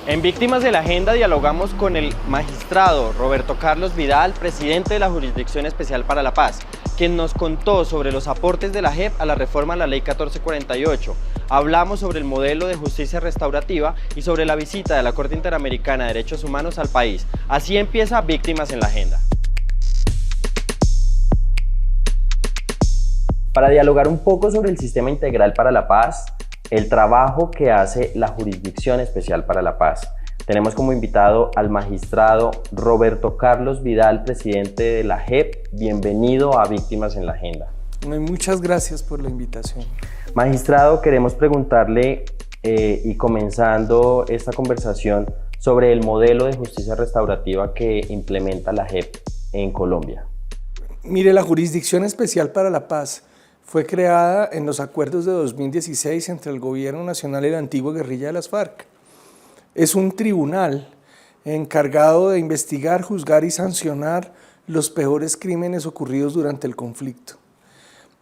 En Víctimas de la Agenda dialogamos con el magistrado Roberto Carlos Vidal, presidente de la Jurisdicción Especial para la Paz, quien nos contó sobre los aportes de la JEP a la reforma a la Ley 1448. Hablamos sobre el modelo de justicia restaurativa y sobre la visita de la Corte Interamericana de Derechos Humanos al país. Así empieza Víctimas en la Agenda. Para dialogar un poco sobre el Sistema Integral para la Paz, el trabajo que hace la Jurisdicción Especial para la Paz, tenemos como invitado al magistrado Roberto Carlos Vidal, presidente de la JEP. Bienvenido a Víctimas en la Agenda. Muchas gracias por la invitación. Magistrado, queremos preguntarle, y comenzando esta conversación, sobre el modelo de justicia restaurativa que implementa la JEP en Colombia. Mire, la Jurisdicción Especial para la Paz fue creada en los acuerdos de 2016 entre el Gobierno Nacional y la antigua guerrilla de las FARC. Es un tribunal encargado de investigar, juzgar y sancionar los peores crímenes ocurridos durante el conflicto.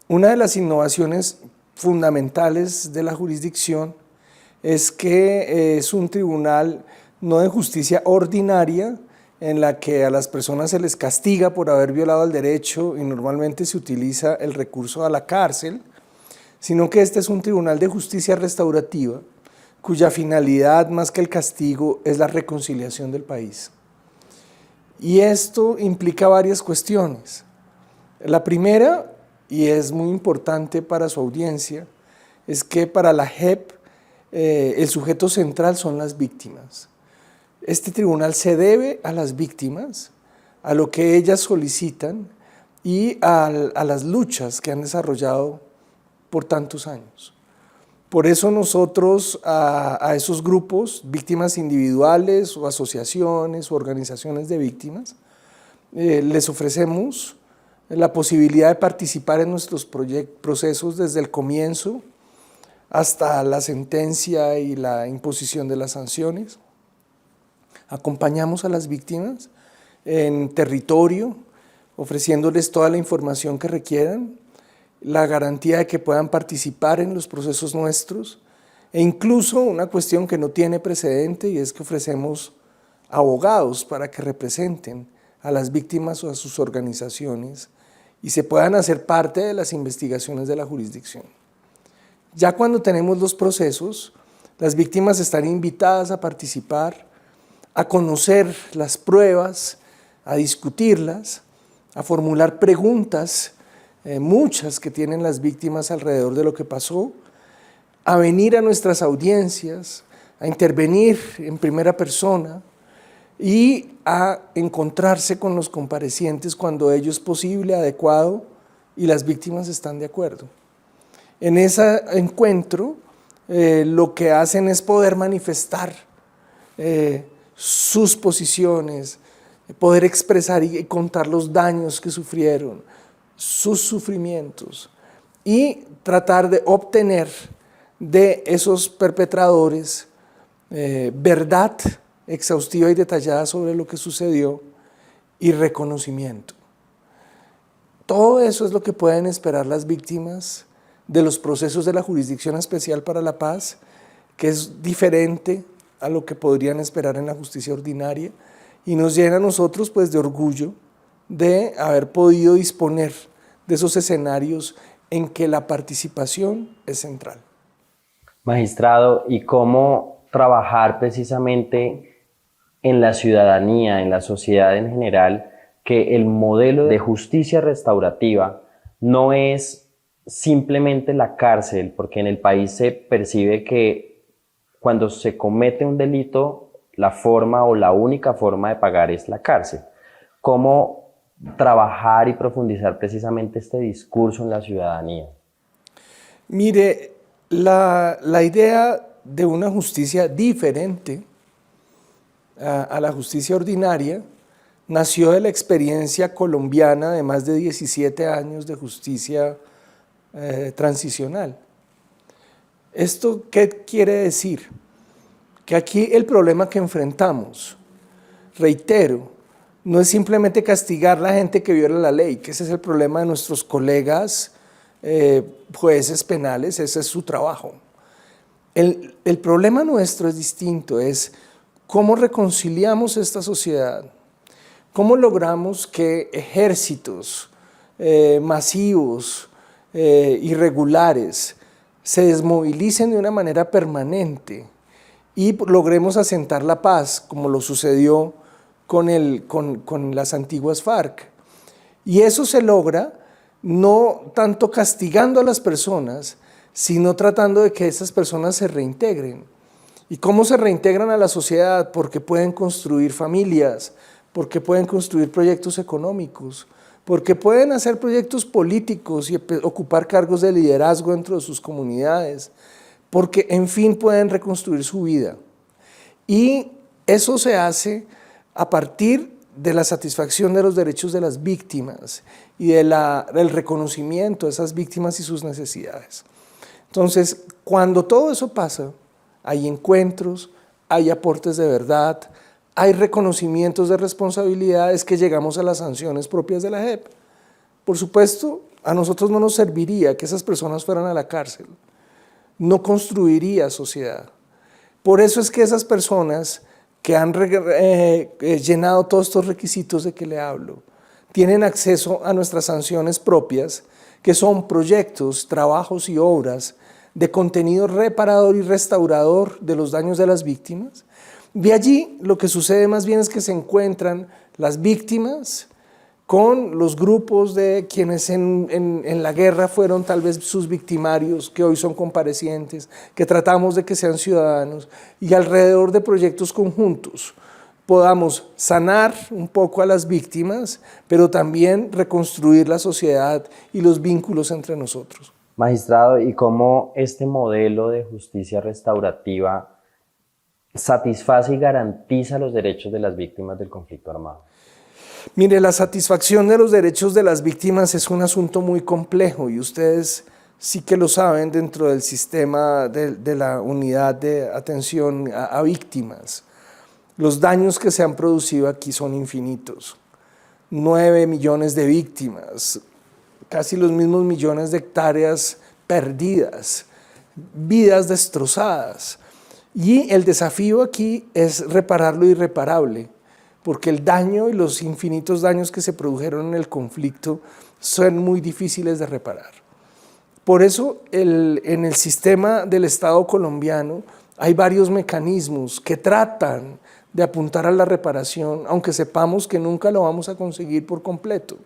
Una de las innovaciones fundamentales de la jurisdicción es que es un tribunal no de justicia ordinaria, en la que a las personas se les castiga por haber violado el derecho y normalmente se utiliza el recurso a la cárcel, sino que este es un tribunal de justicia restaurativa cuya finalidad, más que el castigo, es la reconciliación del país. Y esto implica varias cuestiones. La primera, y es muy importante para su audiencia, es que para la JEP el sujeto central son las víctimas. Este tribunal se debe a las víctimas, a lo que ellas solicitan y a las luchas que han desarrollado por tantos años. Por eso nosotros a esos grupos, víctimas individuales o asociaciones o organizaciones de víctimas, les ofrecemos la posibilidad de participar en nuestros procesos desde el comienzo hasta la sentencia y la imposición de las sanciones. Acompañamos a las víctimas en territorio, ofreciéndoles toda la información que requieran, la garantía de que puedan participar en los procesos nuestros, e incluso una cuestión que no tiene precedente, y es que ofrecemos abogados para que representen a las víctimas o a sus organizaciones y se puedan hacer parte de las investigaciones de la jurisdicción. Ya cuando tenemos los procesos, las víctimas están invitadas a participar, a conocer las pruebas, a discutirlas, a formular preguntas, muchas que tienen las víctimas alrededor de lo que pasó, a venir a nuestras audiencias, a intervenir en primera persona y a encontrarse con los comparecientes cuando ello es posible, adecuado y las víctimas están de acuerdo. En ese encuentro lo que hacen es poder manifestar sus posiciones, poder expresar y contar los daños que sufrieron, sus sufrimientos y tratar de obtener de esos perpetradores verdad exhaustiva y detallada sobre lo que sucedió y reconocimiento. Todo eso es lo que pueden esperar las víctimas de los procesos de la Jurisdicción Especial para la Paz, que es diferente a lo que podrían esperar en la justicia ordinaria, y nos llena a nosotros pues de orgullo de haber podido disponer de esos escenarios en que la participación es central. Magistrado, ¿y cómo trabajar precisamente en la ciudadanía, en la sociedad en general, que el modelo de justicia restaurativa no es simplemente la cárcel? Porque en el país se percibe que cuando se comete un delito, la forma o la única forma de pagar es la cárcel. ¿Cómo trabajar y profundizar precisamente este discurso en la ciudadanía? Mire, la idea de una justicia diferente a la justicia ordinaria nació de la experiencia colombiana de más de 17 años de justicia transicional. ¿Esto qué quiere decir? Que aquí el problema que enfrentamos, reitero, no es simplemente castigar a la gente que viola la ley, que ese es el problema de nuestros colegas jueces penales, ese es su trabajo. El problema nuestro es distinto, es ¿cómo reconciliamos esta sociedad? ¿Cómo logramos que ejércitos masivos, irregulares, se desmovilicen de una manera permanente y logremos asentar la paz, como lo sucedió con las antiguas FARC? Y eso se logra no tanto castigando a las personas, sino tratando de que esas personas se reintegren. ¿Y cómo se reintegran a la sociedad? Porque pueden construir familias, porque pueden construir proyectos económicos, porque pueden hacer proyectos políticos y ocupar cargos de liderazgo dentro de sus comunidades, porque en fin pueden reconstruir su vida. Y eso se hace a partir de la satisfacción de los derechos de las víctimas y del reconocimiento de esas víctimas y sus necesidades. Entonces, cuando todo eso pasa, hay encuentros, hay aportes de verdad, hay reconocimientos de responsabilidades, que llegamos a las sanciones propias de la JEP. Por supuesto, a nosotros no nos serviría que esas personas fueran a la cárcel, no construiría sociedad. Por eso es que esas personas que han llenado todos estos requisitos de que le hablo, tienen acceso a nuestras sanciones propias, que son proyectos, trabajos y obras de contenido reparador y restaurador de los daños de las víctimas. De allí lo que sucede más bien es que se encuentran las víctimas con los grupos de quienes en la guerra fueron tal vez sus victimarios, que hoy son comparecientes, que tratamos de que sean ciudadanos, y alrededor de proyectos conjuntos podamos sanar un poco a las víctimas, pero también reconstruir la sociedad y los vínculos entre nosotros. Magistrado, ¿y cómo este modelo de justicia restaurativa satisface y garantiza los derechos de las víctimas del conflicto armado? Mire, la satisfacción de los derechos de las víctimas es un asunto muy complejo y ustedes sí que lo saben dentro del sistema de la unidad de atención a víctimas. Los daños que se han producido aquí son infinitos. 9 millones de víctimas, casi los mismos millones de hectáreas perdidas, vidas destrozadas. Y el desafío aquí es reparar lo irreparable, porque el daño y los infinitos daños que se produjeron en el conflicto son muy difíciles de reparar. Por eso en el sistema del Estado colombiano hay varios mecanismos que tratan de apuntar a la reparación, aunque sepamos que nunca lo vamos a conseguir por completo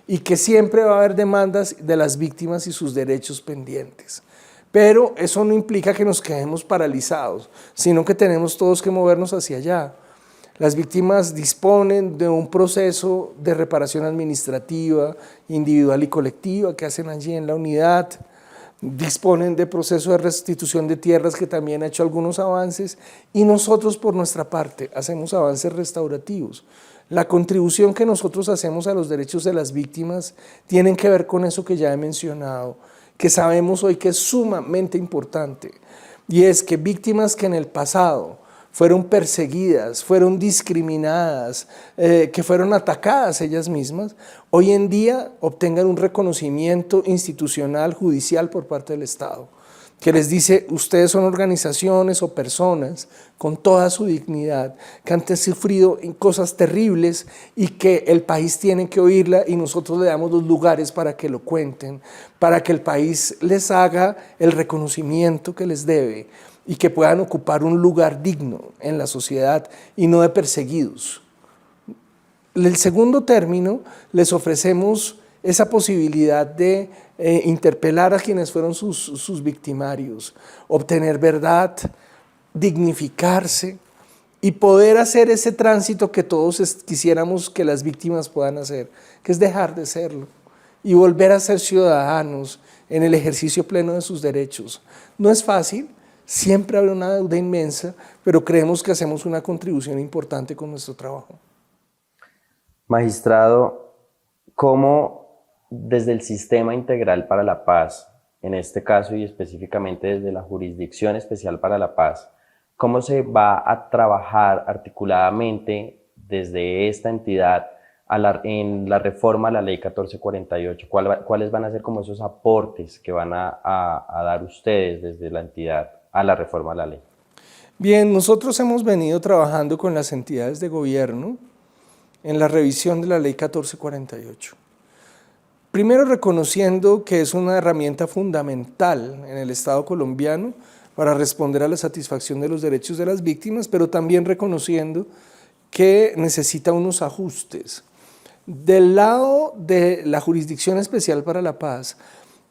y que siempre va a haber demandas de las víctimas y sus derechos pendientes. Pero eso no implica que nos quedemos paralizados, sino que tenemos todos que movernos hacia allá. Las víctimas disponen de un proceso de reparación administrativa, individual y colectiva que hacen allí en la unidad, disponen de proceso de restitución de tierras que también ha hecho algunos avances, y nosotros por nuestra parte hacemos avances restaurativos. La contribución que nosotros hacemos a los derechos de las víctimas tienen que ver con eso que ya he mencionado, que sabemos hoy que es sumamente importante, y es que víctimas que en el pasado fueron perseguidas, fueron discriminadas, que fueron atacadas ellas mismas, hoy en día obtengan un reconocimiento institucional, judicial por parte del Estado, que les dice: ustedes son organizaciones o personas con toda su dignidad, que han sufrido cosas terribles y que el país tiene que oírla, y nosotros le damos los lugares para que lo cuenten, para que el país les haga el reconocimiento que les debe y que puedan ocupar un lugar digno en la sociedad y no de perseguidos. El segundo término, les ofrecemos esa posibilidad de interpelar a quienes fueron sus victimarios, obtener verdad, dignificarse y poder hacer ese tránsito que todos quisiéramos que las víctimas puedan hacer, que es dejar de serlo y volver a ser ciudadanos en el ejercicio pleno de sus derechos. No es fácil, siempre habrá una deuda inmensa, pero creemos que hacemos una contribución importante con nuestro trabajo. Magistrado, ¿cómo desde el Sistema Integral para la Paz, en este caso y específicamente desde la Jurisdicción Especial para la Paz, cómo se va a trabajar articuladamente desde esta entidad en la reforma a la Ley 1448? ¿Cuáles van a ser como esos aportes que van a dar ustedes desde la entidad a la reforma a la ley? Bien, nosotros hemos venido trabajando con las entidades de gobierno en la revisión de la Ley 1448. Primero reconociendo que es una herramienta fundamental en el Estado colombiano para responder a la satisfacción de los derechos de las víctimas, pero también reconociendo que necesita unos ajustes. Del lado de la Jurisdicción Especial para la Paz,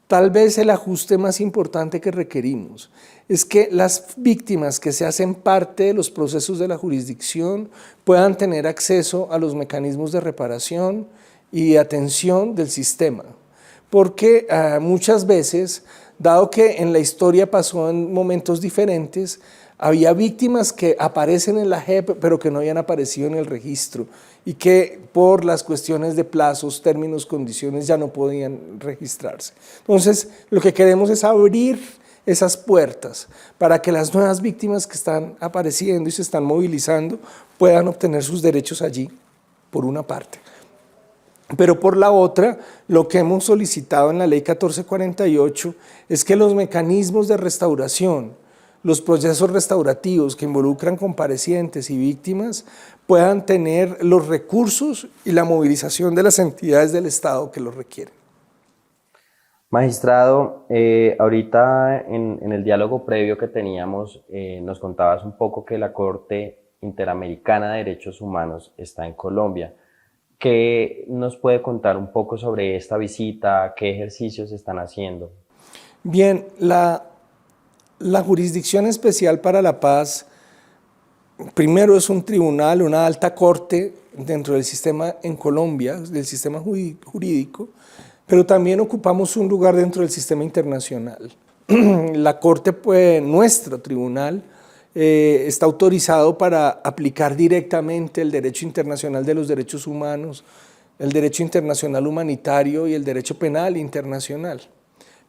tal vez el ajuste más importante que requerimos es que las víctimas que se hacen parte de los procesos de la jurisdicción puedan tener acceso a los mecanismos de reparación y atención del sistema, porque muchas veces, dado que en la historia pasó en momentos diferentes, había víctimas que aparecen en la JEP pero que no habían aparecido en el registro y que por las cuestiones de plazos, términos, condiciones ya no podían registrarse. Entonces, lo que queremos es abrir esas puertas para que las nuevas víctimas que están apareciendo y se están movilizando puedan obtener sus derechos allí, por una parte. Pero por la otra, lo que hemos solicitado en la Ley 1448 es que los mecanismos de restauración, los procesos restaurativos que involucran comparecientes y víctimas puedan tener los recursos y la movilización de las entidades del Estado que los requieren. Magistrado, ahorita en el diálogo previo que teníamos nos contabas un poco que la Corte Interamericana de Derechos Humanos está en Colombia. ¿Qué nos puede contar un poco sobre esta visita? ¿Qué ejercicios están haciendo? Bien, la Jurisdicción Especial para la Paz, primero es un tribunal, una alta corte dentro del sistema en Colombia, del sistema jurídico, pero también ocupamos un lugar dentro del sistema internacional. La corte, pues, nuestro tribunal, está autorizado para aplicar directamente el derecho internacional de los derechos humanos, el derecho internacional humanitario y el derecho penal internacional.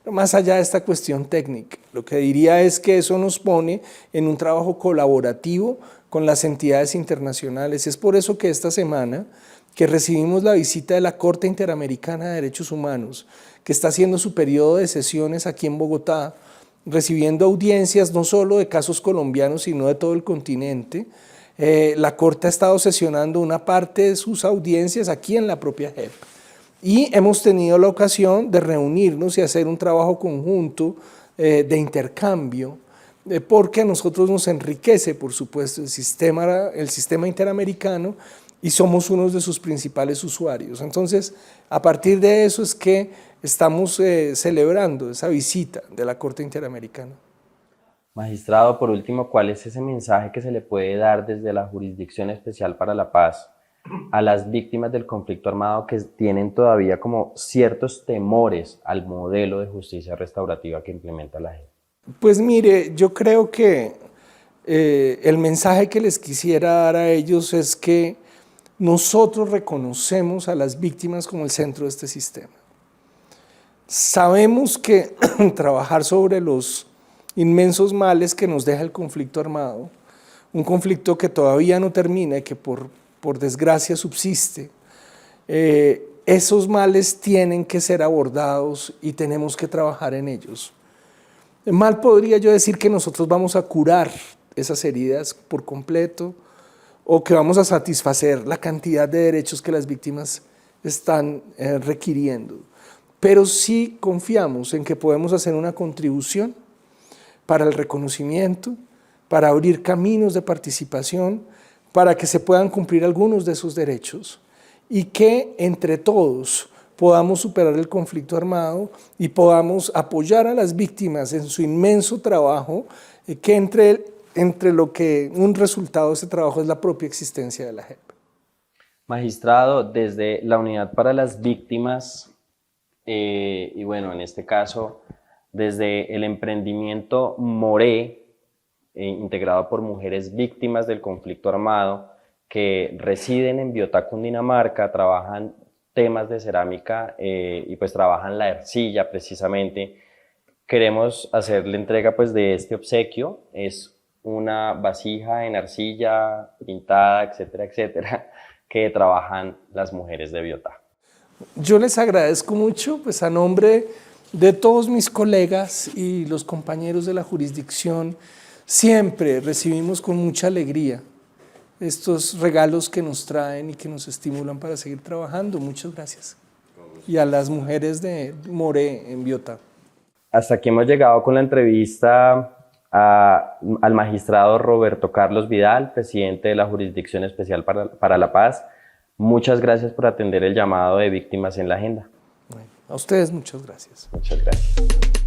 Pero más allá de esta cuestión técnica, lo que diría es que eso nos pone en un trabajo colaborativo con las entidades internacionales. Es por eso que esta semana que recibimos la visita de la Corte Interamericana de Derechos Humanos, que está haciendo su periodo de sesiones aquí en Bogotá, recibiendo audiencias no solo de casos colombianos, sino de todo el continente. La Corte ha estado sesionando una parte de sus audiencias aquí en la propia JEP. Y hemos tenido la ocasión de reunirnos y hacer un trabajo conjunto de intercambio, porque a nosotros nos enriquece, por supuesto, el sistema interamericano y somos uno de sus principales usuarios. Entonces, a partir de eso es que estamos celebrando esa visita de la Corte Interamericana. Magistrado, por último, ¿cuál es ese mensaje que se le puede dar desde la Jurisdicción Especial para la Paz a las víctimas del conflicto armado que tienen todavía como ciertos temores al modelo de justicia restaurativa que implementa la JEP? Pues mire, yo creo que el mensaje que les quisiera dar a ellos es que nosotros reconocemos a las víctimas como el centro de este sistema. Sabemos que trabajar sobre los inmensos males que nos deja el conflicto armado, un conflicto que todavía no termina y que por desgracia subsiste, esos males tienen que ser abordados y tenemos que trabajar en ellos. Mal podría yo decir que nosotros vamos a curar esas heridas por completo o que vamos a satisfacer la cantidad de derechos que las víctimas están requiriendo. Pero sí confiamos en que podemos hacer una contribución para el reconocimiento, para abrir caminos de participación, para que se puedan cumplir algunos de esos derechos y que entre todos podamos superar el conflicto armado y podamos apoyar a las víctimas en su inmenso trabajo, que entre lo que un resultado de ese trabajo es la propia existencia de la JEP. Magistrado, desde la Unidad para las Víctimas, y bueno, en este caso, desde el emprendimiento Moré, integrado por mujeres víctimas del conflicto armado, que residen en Biotá, Cundinamarca, trabajan temas de cerámica y pues trabajan la arcilla precisamente. Queremos hacerle entrega pues de este obsequio, es una vasija en arcilla pintada, etcétera, etcétera, que trabajan las mujeres de Biotá. Yo les agradezco mucho, pues a nombre de todos mis colegas y los compañeros de la jurisdicción, Siempre recibimos con mucha alegría estos regalos que nos traen y que nos estimulan para seguir trabajando. Muchas gracias. Y a las mujeres de Moré en Biotá. Hasta aquí hemos llegado con la entrevista al magistrado Roberto Carlos Vidal, presidente de la Jurisdicción Especial para la Paz. Muchas gracias por atender el llamado de Víctimas en la Agenda. Bueno, a ustedes muchas gracias. Muchas gracias.